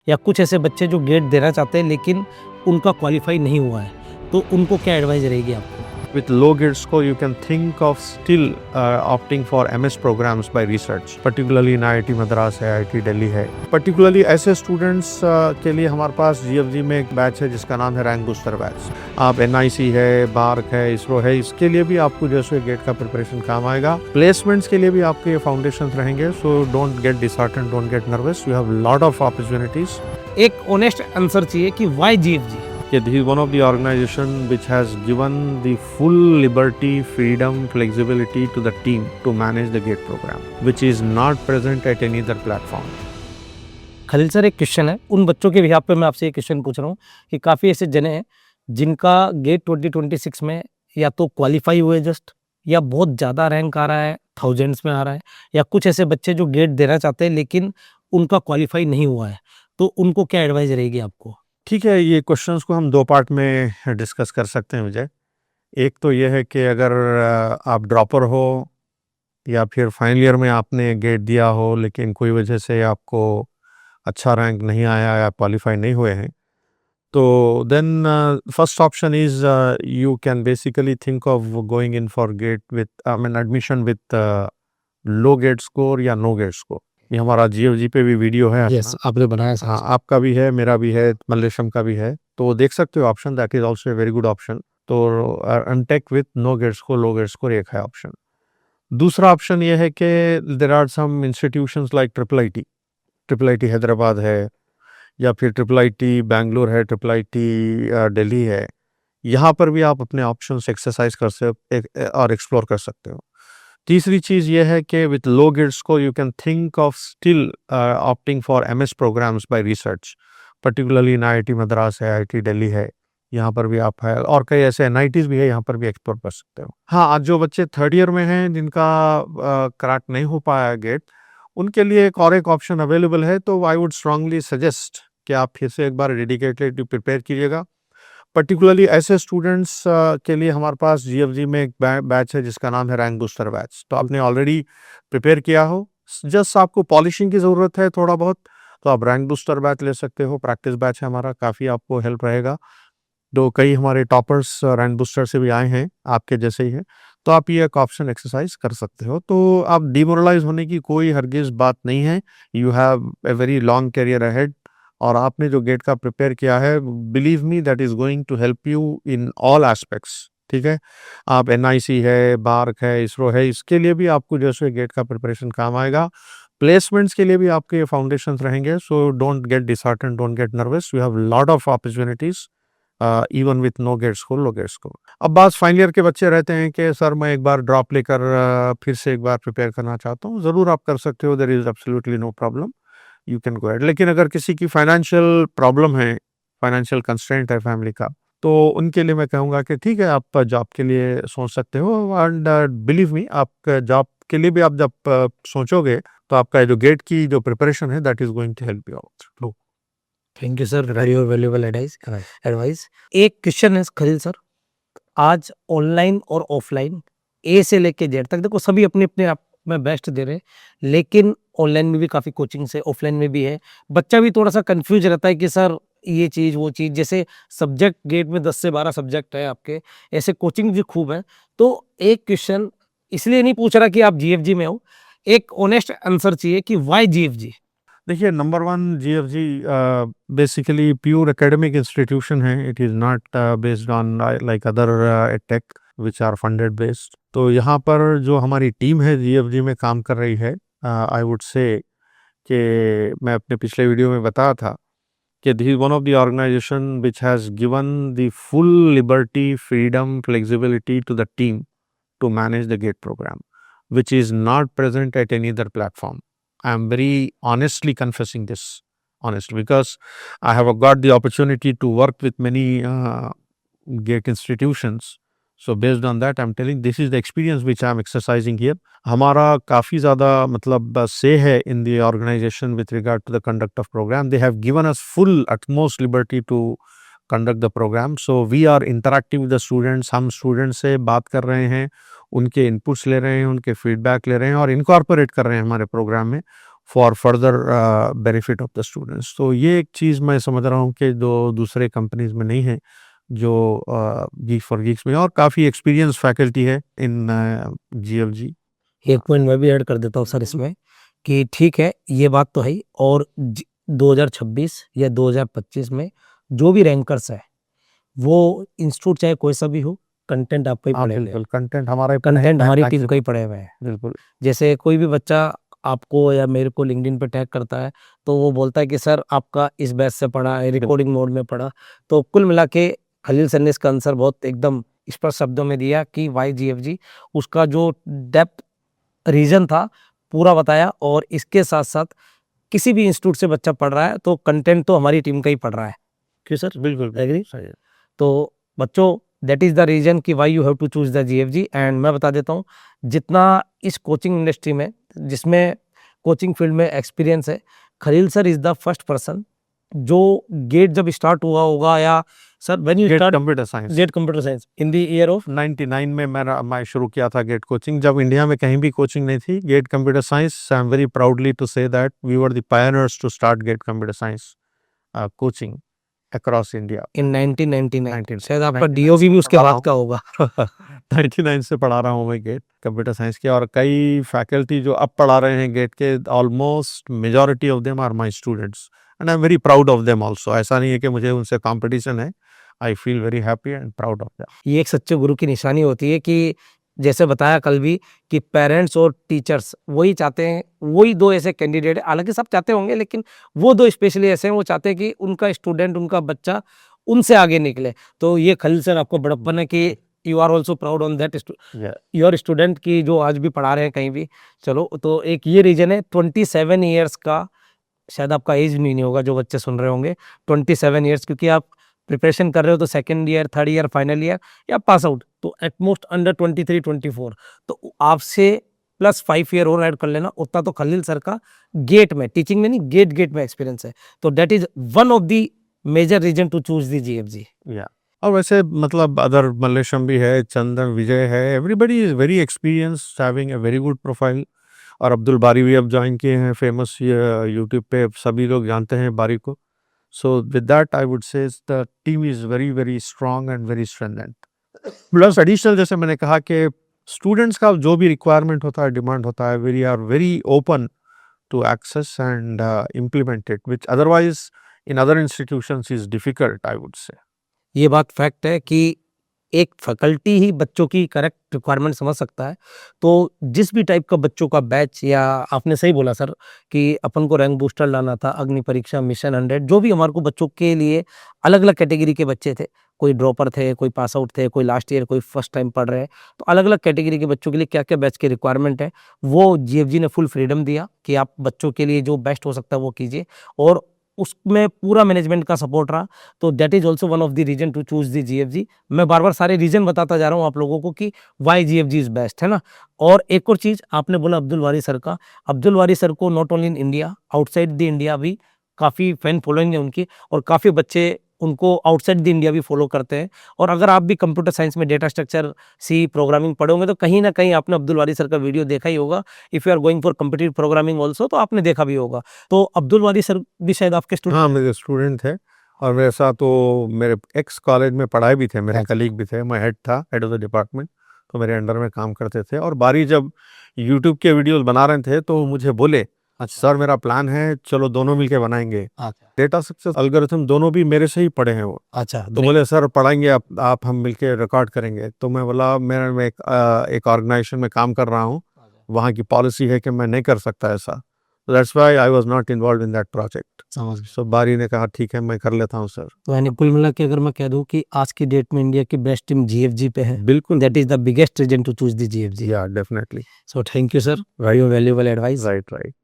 या कुछ ऐसे बच्चे जो गेट देना चाहते हैं लेकिन उनका क्वालिफाई नहीं हुआ है, तो उनको क्या एडवाइस रहेगी आपको? With low grade score, you can think of still opting for MS programs by research, particularly in IIT Madras है, IIT Delhi है. Particularly ऐसे students के लिए हमारे पास GFG में एक बैच है जिसका नाम है रैंक बूस्टर बैच. आप NIC है, बार्क है, इसरो है, इसके लिए भी आपको जैसे गेट का प्रिपरेशन काम आएगा. प्लेसमेंट्स के लिए भी आपके फाउंडेशन रहेंगे, so don't get disheartened, don't get nervous. You have lot of opportunities. एक ऑनेस्ट आंसर चाहिए कि why GFG? This is one of the organization which has given the full liberty, freedom, flexibility to the team to manage the GATE program, which is not present at any other platform. Khalil sir, एक question है उन बच्चों के behalf पे मैं आपसे एक question पूछ रहा हूँ कि काफ़ी ऐसे जने हैं जिनका गेट 2026 में या तो क्वालिफाई हुए जस्ट, या बहुत ज़्यादा रैंक आ रहा है, थाउजेंड्स में आ रहा है, या कुछ ऐसे बच्चे जो गेट देना चाहते हैं लेकिन उनका क्वालिफाई नहीं हुआ है, तो उनको क्या एडवाइस रहेगी आपको? ठीक है, ये क्वेश्चंस को हम दो पार्ट में डिस्कस कर सकते हैं विजय. एक तो ये है कि अगर आप ड्रॉपर हो या फिर फाइनल ईयर में आपने गेट दिया हो लेकिन कोई वजह से आपको अच्छा रैंक नहीं आया या क्वालिफाई नहीं हुए हैं, तो then first option is you can basically think of going in for GATE with admission with low GATE score या नो गेट स्कोर. ये हमारा GFG पे भी वीडियो है. यस, आपने बनाया सर. हाँ, आपका भी है, मेरा भी है, मल्लेशम का भी है, तो देख सकते हो option. That is also a very good option. तो अनटेक with no GATE score, low GATE score एक है ऑप्शन. दूसरा ऑप्शन ये है कि there are some institutions like triple I T Hyderabad है, या फिर IIT बैंगलोर है, IIT दिल्ली है. यहाँ पर भी आप अपने ऑप्शंस एक्सरसाइज कर सकते और एक्सप्लोर कर सकते हो. तीसरी चीज़ ये है कि with low GATE score you can think of still opting for MS programmes by research, particularly in IIT Madras है, IIT दिल्ली है, यहाँ पर भी आप है, और कई ऐसे NITs भी है, यहाँ पर भी एक्सप्लोर कर सकते हो. हाँ, आज जो बच्चे थर्ड ईयर में हैं जिनका क्रैक नहीं हो पाया गेट, उनके लिए एक ऑप्शन अवेलेबल है. तो आई वुड स्ट्रांगली सजेस्ट कि आप फिर से एक बार डेडिकेटेड प्रिपेयर कीजिएगा. पर्टिकुलरली ऐसे स्टूडेंट्स के लिए हमारे पास GFG में एक बैच है जिसका नाम है रैंक बूस्टर बैच. तो आपने ऑलरेडी प्रिपेयर किया हो, जस्ट आपको पॉलिशिंग की ज़रूरत है थोड़ा बहुत, तो आप रैंक बूस्टर बैच ले सकते हो. प्रैक्टिस बैच है हमारा, काफ़ी आपको हेल्प रहेगा. तो कई हमारे टॉपर्स रैंक बूस्टर से भी आए हैं, आपके जैसे ही हैं, तो आप ये एक ऑप्शन एक्सरसाइज कर सकते हो. तो आप डिमोरलाइज होने की कोई हरगिज़ बात नहीं है. You have a very long career ahead, और आपने जो गेट का प्रिपेयर किया है, believe me that is going to help you in all aspects. ठीक है, आप NIC है, बार्क है, इसरो है, इसके लिए भी आपको जैसे गेट का प्रिपरेशन काम आएगा. प्लेसमेंट्स के लिए भी आपके फाउंडेशन रहेंगे. So don't get disheartened, don't get nervous. You have lot of opportunities even with no GATE score, low GATE score. अब बात फाइनल ईयर के बच्चे रहते हैं कि सर मैं एक बार ड्रॉप लेकर फिर से एक बार प्रिपेयर करना चाहता हूँ. ज़रूर आप कर सकते हो, there is absolutely no problem, you can go ahead. लेकिन अगर किसी की फाइनेंशियल प्रॉब्लम है, फाइनेंशियल कंस्ट्रेंट है फैमिली का, तो उनके लिए मैं कहूँगा कि ठीक है, आप जॉब के लिए सोच सकते हो. एंड बिलीव मी, आप जॉब के लिए भी आप जब सोचोगे तो आपका जो गेट की जो प्रिपरेशन है that is going to help you out. Thank you sir, very valuable advice. एक क्वेश्चन है खलील सर, आज ऑनलाइन और ऑफलाइन ए से लेके जेड तक, देखो सभी अपने अपने आप में बेस्ट दे रहे हैं, लेकिन ऑनलाइन में भी काफ़ी कोचिंग्स है, ऑफलाइन में भी है. बच्चा भी थोड़ा सा कंफ्यूज रहता है कि सर ये चीज़ वो चीज़, जैसे सब्जेक्ट गेट में 10 से 12 सब्जेक्ट है आपके, ऐसे कोचिंग भी खूब है. तो एक क्वेश्चन इसलिए नहीं पूछ रहा कि आप GFG में हो, एक ऑनेस्ट आंसर चाहिए कि व्हाई GFG? देखिए, number one, GFG basically pure academic institution है. It is not based on like other tech which are funded based. तो यहाँ पर जो हमारी टीम है GFG में काम कर रही है, आई वुड से कि मैं अपने पिछले वीडियो में बताया था कि this is one of the organisation which has given the full liberty, freedom, flexibility to the team to manage the GATE program, which is not present at any other platform. I am very honestly confessing this, honestly, because I have got the opportunity to work with many GATE institutions. So based on that, I'm telling this is the experience which I'm exercising here. हमारा काफ़ी ज़्यादा मतलब say है in the organization with regard to the conduct of program. They have given us full utmost liberty to conduct the program. So we are interacting with the students. हम student से बात कर रहे हैं, उनके इनपुट्स ले रहे हैं, उनके फीडबैक ले रहे हैं और इनकॉर्पोरेट कर रहे हैं हमारे प्रोग्राम में. For further benefit of the students. तो ये एक चीज़ मैं समझ रहा हूँ कि जो दूसरे कंपनीज में नहीं है, जो गीक फॉर गीक्स में, और काफ़ी एक्सपीरियंस फैकल्टी है इन GFG। एक पॉइंट मैं भी ऐड कर देता हूँ सर इसमें कि ठीक है, ये बात तो है ही, और 2026 या 2025 में जो भी रैंकर्स है, वो इंस्टीट्यूट चाहे कोई सा भी हो, कंटेंट आपका ही हाँ पड़े हुए बिल्कुल, हैं। कंटेंट हमारा कंटेंट हमारी टीम का ही पड़े हुए हैं। बिल्कुल। जैसे कोई भी बच्चा आपको या मेरे को लिंक्डइन पे टैग करता है, तो वो बोलता है कि सर आपका इस बैच से पढ़ा है, रिकॉर्डिंग मोड में पढ़ा। तो कुल मिला के खलील सर ने इसका आंसर बहुत एकदम स्पष्ट शब्दों में दिया कि वाई GFG, उसका जो डेप्थ रीजन था पूरा बताया। और इसके साथ साथ किसी भी इंस्टीट्यूट से बच्चा पढ़ रहा है तो कंटेंट तो हमारी टीम का ही पढ़ रहा है। क्यों सर? बिल्कुल एग्री? सही है। तो बच्चों, दैट इज द रीजन कि why you have to choose the GFG। And मैं बता देता हूँ, जितना इस कोचिंग इंडस्ट्री में, जिसमें कोचिंग फील्ड में एक्सपीरियंस है, Khalil sir is the first person जो गेट जब स्टार्ट हुआ होगा, या sir when you GATE start computer science GATE computer science in the year of 99 में मैं शुरू किया था गेट कोचिंग, जब इंडिया में कहीं भी कोचिंग नहीं थी। GATE computer science, I am very proudly to say that we were the pioneers to start GATE computer science coaching across India. In 1999। 19 शायद आपका 99 DOV भी उसके पढ़ा रहा बाद का होगा। 99 से पढ़ा रहा हूँ मैं गेट कंप्यूटर साइंस के, और कई फैकल्टी जो अब पढ़ा रहे हैं गेट के, almost majority of them are my students, and I am very proud of them also. ऐसा नहीं है कि मुझे उनसे कंपटीशन है, I feel very happy and proud of them. ये एक सच्चे गुरु की निशानी होती है कि जैसे बताया कल भी कि पेरेंट्स और टीचर्स वही चाहते हैं, वही दो ऐसे कैंडिडेट है, हालांकि सब चाहते होंगे लेकिन वो दो स्पेशली ऐसे हैं, वो चाहते हैं कि उनका स्टूडेंट, उनका बच्चा उनसे आगे निकले। तो ये खलील सर आपको बड़प्पन है कि you are also proud on that your student की जो आज भी पढ़ा रहे हैं कहीं भी। चलो, तो एक ये रीजन है। 27 ईयर्स का, शायद आपका एज नहीं होगा जो बच्चे सुन रहे होंगे, 27 ईयर्स, क्योंकि आप प्रिपरेशन कर रहे हो तो second year, third year, final year या पास आउट, तो एटमोस्ट अंडर 23 24, तो आपसे प्लस 5 ईयर और ऐड कर लेना, उतना तो खलील सर का गेट में, टीचिंग में नहीं, गेट में एक्सपीरियंस है। तो that is one of the major reason to choose the GFG। या और वैसे मतलब अदर मल्लेशम भी है, चंदन, विजय है, everybody is very experienced, having a very good profile. और अब्दुल बारी भी अब ज्वाइन किए हैं, फेमस यूट्यूब पे सभी लोग जानते हैं बारी को। So with that I would say the team is very very strong and very strengthened. Plus additional, जैसे मैंने कहा कि स्टूडेंट्स का जो भी रिक्वायरमेंट होता है, डिमांड होता है, we are very open to access and implement it, which otherwise in other institutions is difficult, I would say. ये बात फैक्ट है कि एक फैकल्टी ही बच्चों की करेक्ट रिक्वायरमेंट समझ सकता है। तो जिस भी टाइप का बच्चों का बैच, या आपने सही बोला सर कि अपन को रैंक बूस्टर लाना था, अग्नि परीक्षा, मिशन 100, जो भी हमारे को बच्चों के लिए अलग अलग कैटेगरी के बच्चे थे, कोई ड्रॉपर थे, कोई पास आउट थे, कोई लास्ट ईयर, कोई फर्स्ट टाइम पढ़ रहे हैं, तो अलग अलग कैटेगरी के बच्चों के लिए क्या क्या बैच की रिक्वायरमेंट है, वो GFG ने फुल फ्रीडम दिया कि आप बच्चों के लिए जो बेस्ट हो सकता है वो कीजिए, और उसमें पूरा मैनेजमेंट का सपोर्ट रहा। तो that is also one of the reason to choose the GFG। मैं बार बार सारे रीजन बताता जा रहा हूँ आप लोगों को कि वाई GFG इज बेस्ट, है ना। और एक और चीज आपने बोला अब्दुल वारी सर का, अब्दुल वारी सर को not only in India, outside the India भी काफी फैन फॉलोइंग है उनकी, और काफी बच्चे उनको आउटसाइड द इंडिया भी फॉलो करते हैं। और अगर आप भी कंप्यूटर साइंस में डेटा स्ट्रक्चर, सी प्रोग्रामिंग पढ़े होंगे तो कहीं ना कहीं आपने अब्दुल वारी सर का वीडियो देखा ही होगा। If you are going for competitive programming also, तो आपने देखा भी होगा। तो अब्दुल वारी सर भी शायद आपके स्टूडेंट? हाँ, मेरे स्टूडेंट थे, और मेरे साथ तो मेरे एक्स कॉलेज में पढ़ाए भी थे, मेरे कलीग भी थे। मैं हेड था, हेड ऑफ द डिपार्टमेंट, तो मेरे अंडर में काम करते थे। और बारी जब यूट्यूब के वीडियोस बना रहे थे तो मुझे बोले, अच्छा सर मेरा प्लान है, चलो दोनों मिलके बनाएंगे। डेटा स्ट्रक्चर, एल्गोरिथम दोनों भी मेरे से ही पढ़े हैं वो। अच्छा, तो बोले सर पढ़ाएंगे आप हम मिलके रिकॉर्ड करेंगे। तो मैं बोला मैं एक ऑर्गेनाइजेशन में काम कर रहा हूँ, वहाँ की पॉलिसी है कि मैं नहीं कर सकता ऐसा। That's why I was not involve in that project. So Bari ने कहा ठीक है मैं कर लेता हूँ सर। तो यानी कुल मिला के अगर मैं कह दूं कि आज की डेट में इंडिया की बेस्ट टीम GFG पे है, बिल्कुल, that is the biggest reason to choose the GFG। या definitely, so thank you sir, very valuable advice. Right.